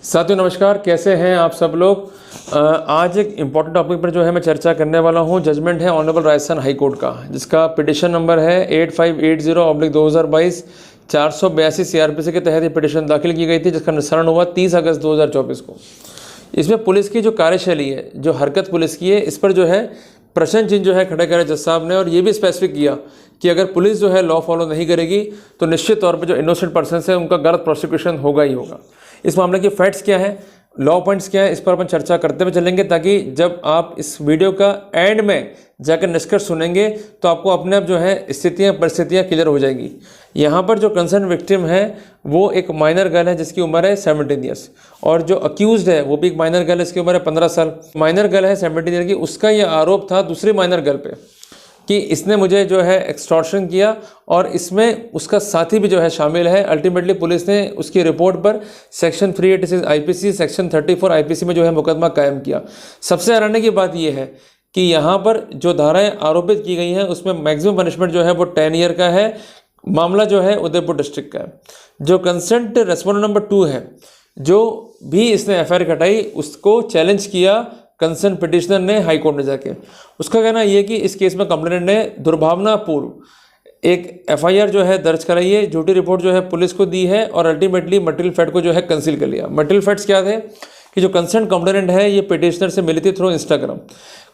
साथियों नमस्कार, कैसे हैं आप सब लोग। आज एक इम्पॉर्टेंट टॉपिक पर जो है मैं चर्चा करने वाला हूं। जजमेंट है ऑनरेबल राजस्थान हाई कोर्ट का, जिसका पिटिशन नंबर है 8580/2022 482 CRPC के तहत ये पिटिशन दाखिल की गई थी, जिसका निस्तारण हुआ 30 अगस्त 2024 को। इसमें पुलिस की जो कार्यशैली है, जो हरकत पुलिस की है, इस पर जो है प्रश्न चिन्ह जो है खड़े करे जज साहब ने, और ये भी स्पेसिफिक किया कि अगर पुलिस जो है लॉ फॉलो नहीं करेगी तो निश्चित तौर पर जो इनोसेंट पर्सन है उनका गलत प्रोसिक्यूशन होगा ही होगा। इस मामले के फैक्ट्स क्या है, लॉ पॉइंट्स क्या है, इस पर अपन चर्चा करते हुए चलेंगे, ताकि जब आप इस वीडियो का एंड में जाकर निष्कर्ष सुनेंगे तो आपको अपने आप जो है स्थितियाँ परिस्थितियाँ क्लियर हो जाएंगी। यहाँ पर जो कंसर्न विक्टिम है वो एक माइनर गर्ल है जिसकी उम्र है 17 ईयर्स, और जो अक्यूज्ड है वो भी एक माइनर गर्ल है, इसकी उम्र है 15 साल। माइनर गर्ल है 17 ईयर की, उसका ये आरोप था दूसरी माइनर गर्ल पे कि इसने मुझे जो है एक्सटॉर्शन किया, और इसमें उसका साथी भी जो है शामिल है। अल्टीमेटली पुलिस ने उसकी रिपोर्ट पर सेक्शन 386 IPC, सेक्शन 34 IPC में जो है मुकदमा कायम किया। सबसे हैरानी की बात यह है कि यहाँ पर जो धाराएं आरोपित की गई हैं उसमें मैक्सिमम पनिशमेंट जो है वो 10 ईयर का है। मामला जो है उदयपुर डिस्ट्रिक्ट का है। जो कंसेंट रेस्पोंडेंट नंबर 2 है, जो भी इसने FIR कटाई, उसको चैलेंज किया कंसर्न पिटिशनर ने हाई कोर्ट में जाके। उसका कहना यह कि इस केस में कंप्लेनेंट ने दुर्भावनापूर्व एक FIR जो है दर्ज कराई है, झूठी रिपोर्ट जो है पुलिस को दी है, और अल्टीमेटली मटेरियल फैक्ट को जो है कंसील कर लिया। मटेरियल फैक्ट्स क्या थे कि जो कंसर्न कंप्लेनेंट है ये पिटिशनर से मिली थी थ्रू इंस्टाग्राम।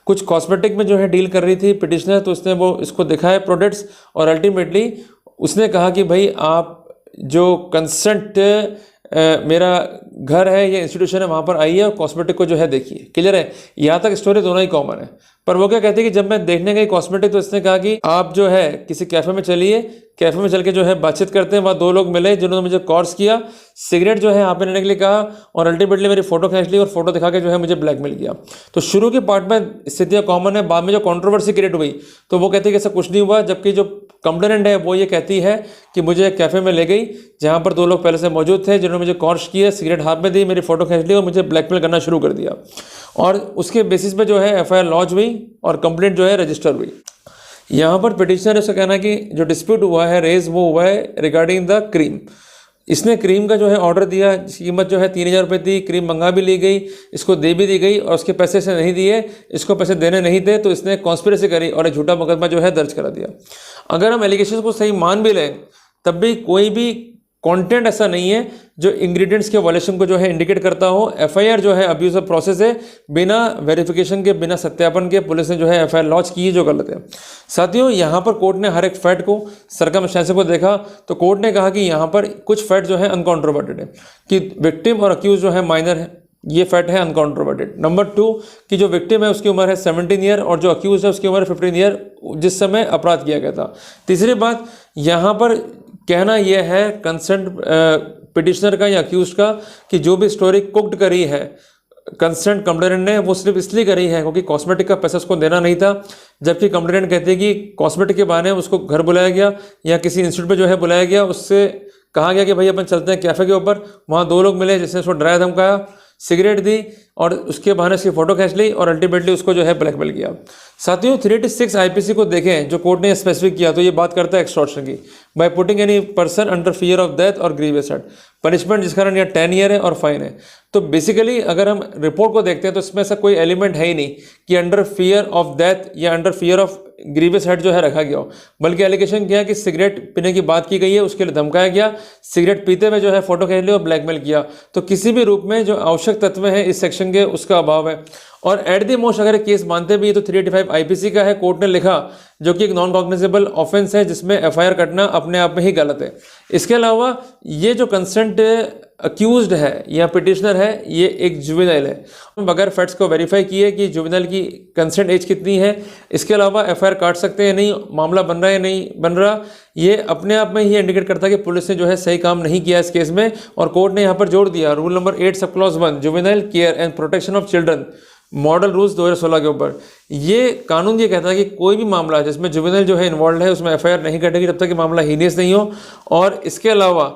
कुछ कॉस्मेटिक में जो है डील कर रही थी पिटिशनर, तो उसने वो इसको दिखाया प्रोडक्ट्स, और अल्टीमेटली उसने कहा कि भाई आप जो कंसर्ट मेरा घर है, ये इंस्टीट्यूशन है, वहाँ पर आइए और कॉस्मेटिक को जो है देखिए। क्लियर है, यहाँ तक स्टोरी दोनों ही कॉमन है। पर वो क्या कहती है कि जब मैं देखने गई कॉस्मेटिक, तो इसने कहा कि आप जो है किसी कैफ़े में चलिए, कैफ़े में चल के जो है बातचीत करते हैं। वहाँ 2 लोग मिले जिन्होंने मुझे कोर्स किया, सिगरेट जो है यहाँ पे लेने के लिए कहा, और अल्टीमेटली मेरी फोटो खींच ली और फोटो दिखा के जो है मुझे ब्लैकमेल किया। तो शुरू के पार्ट में स्थितियाँ कॉमन है, बाद में जो कंट्रोवर्सी क्रिएट हुई तो वो कहती है कि ऐसा कुछ नहीं हुआ, जबकि जो कंप्लेनेंट है वो ये कहती है कि मुझे कैफ़े में ले गई जहाँ पर 2 लोग पहले से मौजूद थे, जिन्होंने मुझे कोर्स किया, सिगरेट हाथ में दी, मेरी फोटो खींच ली और मुझे ब्लैकमेल करना शुरू कर दिया। और उसके बेसिस पे जो है FIR लॉन्च हुई और कंप्लेंट जो है रजिस्टर हुई। यहाँ पर पिटिशनर से कहना है कि जो डिस्प्यूट हुआ है रेज, वो हुआ है रिगार्डिंग द क्रीम। इसने क्रीम का जो है ऑर्डर दिया, जिसकी कीमत जो है 3000 रुपये थी। क्रीम मंगा भी ली गई, इसको दे भी दी गई, और उसके पैसे से नहीं दिए, इसको पैसे देने नहीं थे, तो इसने कॉन्स्पिरेसी करी और एक झूठा मुकदमा जो है दर्ज करा दिया। अगर हम एलिगेशन को सही मान भी लें, तब भी कोई भी कंटेंट ऐसा नहीं है जो इंग्रेडिएंट्स के वायलेशन को जो है इंडिकेट करता हो। FIR जो है अब्यूज ऑफ प्रोसेस है, बिना वेरिफिकेशन के, बिना सत्यापन के पुलिस ने जो है FIR लॉन्च की है, जो गलत है। साथियों, यहाँ पर कोर्ट ने हर एक फैक्ट को, सर्कमस्टेंसेस को देखा, तो कोर्ट ने कहा कि यहाँ पर कुछ फैक्ट जो है अनकॉन्ट्रोवर्टेड है, कि विक्टिम और अक्यूज जो है माइनर है, ये फैक्ट है अनकॉन्ट्रोवर्टेड। नंबर 2 कि जो विक्टिम है उसकी उम्र है 17 ईयर, और जो अक्यूज है उसकी उम्र है 15 ईयर जिस समय अपराध किया गया था। तीसरी बात, यहाँ पर कहना यह है कंसर्न पिटिशनर का या अक्यूज का कि जो भी स्टोरी कुक्ड करी है कंसर्न कंप्लेनेंट ने, वो सिर्फ इसलिए करी है क्योंकि कॉस्मेटिक का पैसा उसको देना नहीं था। जबकि कंप्लेनेंट कहती है कि कॉस्मेटिक के बहाने उसको घर बुलाया गया या किसी इंस्टीट्यूट पे जो है बुलाया गया, उससे कहा गया कि भाई अपन चलते हैं कैफ़े के ऊपर। वहाँ 2 लोग मिले जिसने उसको डराया धमकाया, सिगरेट दी, और उसके बहाने उसकी फोटो खींच ली, और अल्टीमेटली उसको जो है ब्लैकमेल किया। साथियों, 386 IPC को देखें, जो कोर्ट ने स्पेसिफिक किया, तो ये बात करता है एक्सटॉर्शन की। By putting any person under fear of death और ग्रीवियस हर्ट, पनिशमेंट जिस कारण यहाँ 10 ईयर है और फाइन है। तो बेसिकली अगर हम रिपोर्ट को देखते हैं तो इसमें ऐसा कोई एलिमेंट है ही नहीं कि अंडर फियर ऑफ डेथ या under fear of grievous hurt जो है रखा गया हो। बल्कि एलिगेशन क्या है कि सिगरेट पीने की बात की गई है, उसके लिए धमकाया गया, सिगरेट पीते हुए जो है फोटो खींच ली और ब्लैकमेल किया। तो किसी भी रूप में जो आवश्यक तत्व हैं इस सेक्शन के, उसका अभाव है। और एट द मोस्ट अगर केस मानते भी तो 385 IPC का है, कोर्ट ने लिखा, जो कि एक नॉन कॉग्निजेबल ऑफेंस है, जिसमें FIR कटना अपने आप में ही गलत है। इसके अलावा ये जो कंसर्न्ड अक्यूज्ड है या पिटिशनर है, ये एक जुवेनाइल है। बगैर फैक्ट्स को वेरीफाई किए कि जुवेनाइल की कंसेंट एज कितनी है, इसके अलावा FIR काट सकते हैं नहीं, मामला बन रहा है नहीं बन रहा, ये अपने आप में ही इंडिकेट करता है कि पुलिस ने जो है सही काम नहीं किया इस केस में। और कोर्ट ने यहाँ पर जोड़ दिया rule number 8 sub clause 1 juvenile care and protection of children model rules 2016 के ऊपर। ये कानून ये कहता है कि कोई भी मामला जिसमें जुवेनाइल जो है इन्वॉल्व है, उसमें FIR नहीं कटेगी जब तक कि मामला हीनियस नहीं हो। और इसके अलावा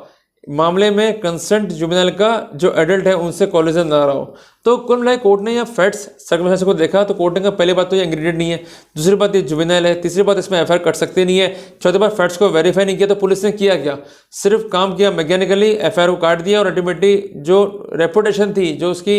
मामले में कंसेंट जुवेनाइल का जो एडल्ट है उनसे कोलिजन ना रहा हो। तो कुल मिलाकर कोर्ट ने यह फैक्ट्स सर्कमस्टेंसेस को देखा तो कोर्ट ने कहा पहली बात तो ये इंग्रेडिएंट नहीं है, दूसरी बात ये जुवेनाइल है, तीसरी बात इसमें एफआईआर कट सकती नहीं है, चौथी बात फैक्ट्स को वेरीफाई नहीं किया। तो पुलिस ने किया क्या, सिर्फ काम किया मैकेनिकली, एफआईआर को काट दिया और अल्टीमेटली जो रेपुटेशन थी, जो उसकी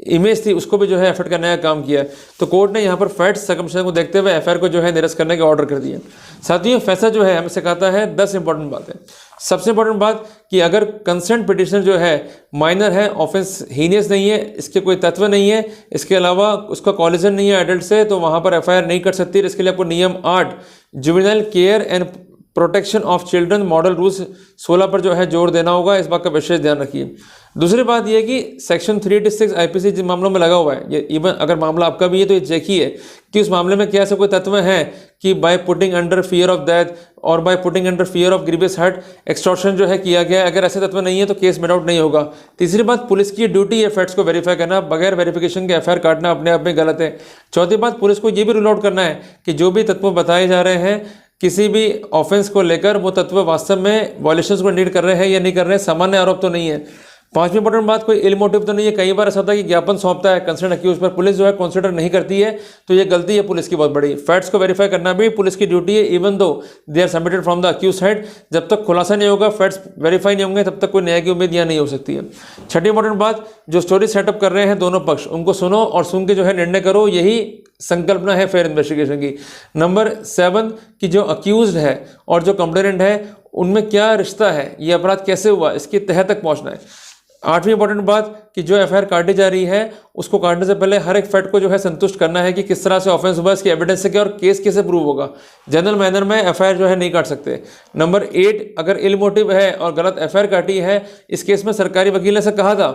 इमेज थी, उसको भी जो है एफर्ट करने का काम किया। तो कोर्ट ने यहाँ पर फैक्ट्स सर्कमस्टेंसेस को देखते हुए एफआईआर को जो है निरस्त करने के ऑर्डर कर दिए। साथियों फैसला जो है हमें सिखाता है 10 इंपॉर्टेंट बातें। सबसे इंपॉर्टेंट बात कि अगर कंसेंट पिटिशन जो है माइनर है, ऑफेंस हीनियस नहीं है, इसके कोई तत्व नहीं है, इसके अलावा उसका कॉलिजन नहीं है एडल्ट से, तो वहाँ पर एफआईआर नहीं कर सकती। इसके लिए आपको नियम 8 juvenile care and protection of children model rules 16 पर जो है जोर देना होगा। इस बात का विशेष ध्यान रखिए। दूसरी बात यह है कि सेक्शन 386 आईपीसी जिन मामलों में लगा हुआ है, ये इवन अगर मामला आपका भी है तो ये देखिए कि उस मामले में क्या ऐसे कोई तत्व हैं कि by putting under fear of death और by putting under fear of grievous hurt extortion जो है किया गया है। अगर ऐसे तत्व नहीं है तो केस मेड आउट नहीं होगा। तीसरी बात, पुलिस की ड्यूटी है फैक्ट्स को वेरीफाई करना, बगैर वेरिफिकेशन के एफआईआर काटना अपने आप में गलत है। चौथी बात, पुलिस को ये भी रूल आउट करना है कि जो भी तत्व बताए जा रहे हैं किसी भी ऑफेंस को लेकर, वो तत्व वास्तव में वॉयलेशंस को नीड कर रहे हैं या नहीं कर रहे हैं, सामान्य आरोप तो नहीं है। पांचवी इंपॉर्टेंट बात, कोई इल मोटिव तो नहीं है। कई बार ऐसा होता है कि ज्ञापन सौंपता है कंसर्न अक्यूज पर, पुलिस जो है कंसिडर नहीं करती है, तो ये गलती है पुलिस की बहुत बड़ी। फैक्ट्स को वेरीफाई करना भी पुलिस की ड्यूटी है, even though they are submitted from the accuse side. जब तक खुलासा नहीं होगा, फैक्ट्स वेरीफाई नहीं होंगे, तब तक कोई न्याय की उम्मीद यहाँ नहीं हो सकती है। छठी इंपॉर्टेंट बात, जो स्टोरी सेटअप कर रहे हैं दोनों पक्ष, उनको सुनो और सुन के जो है निर्णय करो, यही संकल्पना है फेयर इन्वेस्टिगेशन की। नंबर 7 कि जो अक्यूज्ड है और जो कंप्लेनेंट है उनमें क्या रिश्ता है, ये अपराध कैसे हुआ, इसकी तह तक पहुंचना है। आठवीं इंपॉर्टेंट बात कि जो एफआईआर काटी जा रही है उसको काटने से पहले हर एक फैक्ट को जो है संतुष्ट करना है कि किस तरह से ऑफेंस हुआ, इसकी एविडेंस से क्या और केस कैसे प्रूव होगा। जनरल मैनर में एफआईआर जो है नहीं काट सकते। नंबर 8, अगर इल मोटिव है और गलत एफआईआर काटी है, इस केस में सरकारी वकील ने से कहा था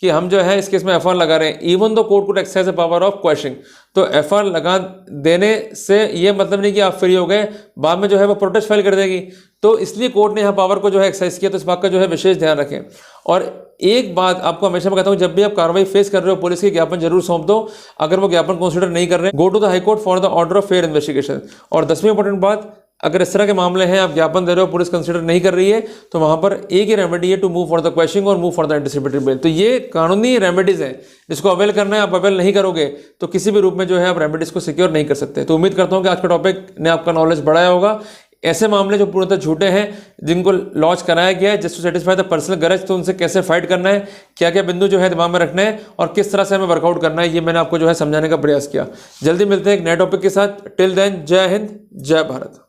कि हम जो है इस केस में एफआईआर लगा रहे हैं, even though court could exercise the power of questioning. तो एफआईआर लगा देने से ये मतलब नहीं कि आप फ्री हो गए, बाद में जो है वो प्रोटेस्ट फाइल कर देगी। तो इसलिए कोर्ट ने यहाँ पावर को जो है एक्सरसाइज किया। तो इस बात का जो है विशेष ध्यान रखें। और एक बात आपको हमेशा मैं कहता हूँ, जब भी आप कार्रवाई फेस कर रहे हो, पुलिस के ज्ञापन जरूर सौंप दो। अगर वो ज्ञापन कंसिडर नहीं कर रहे, go to the High Court for the order of fair investigation. और 10वीं इंपॉर्टेंट बात, अगर इस तरह के मामले हैं, आप ज्ञापन दे रहे हो, पुलिस कंसिडर नहीं कर रही है, तो वहां पर एक ही रेमेडी है, to move for the questioning और move for the anticipatory bail. तो ये कानूनी रेमेडीज हैं, जिसको अवेल करना है। आप अवेल नहीं करोगे तो किसी भी रूप में जो है आप रेमेडीज को सिक्योर नहीं कर सकते। तो उम्मीद करता हूं कि आज का टॉपिक ने आपका नॉलेज बढ़ाया होगा। ऐसे मामले जो पूर्णतः झूठे हैं, जिनको लॉन्च कराया गया है just to satisfy the personal गरज, तो उनसे कैसे फाइट करना है, क्या क्या बिंदु जो है दिमाग में रखना है और किस तरह से हमें वर्कआउट करना है, ये मैंने आपको जो है समझाने का प्रयास किया। जल्दी मिलते हैं एक नए टॉपिक के साथ। टिल देन, जय हिंद, जय भारत।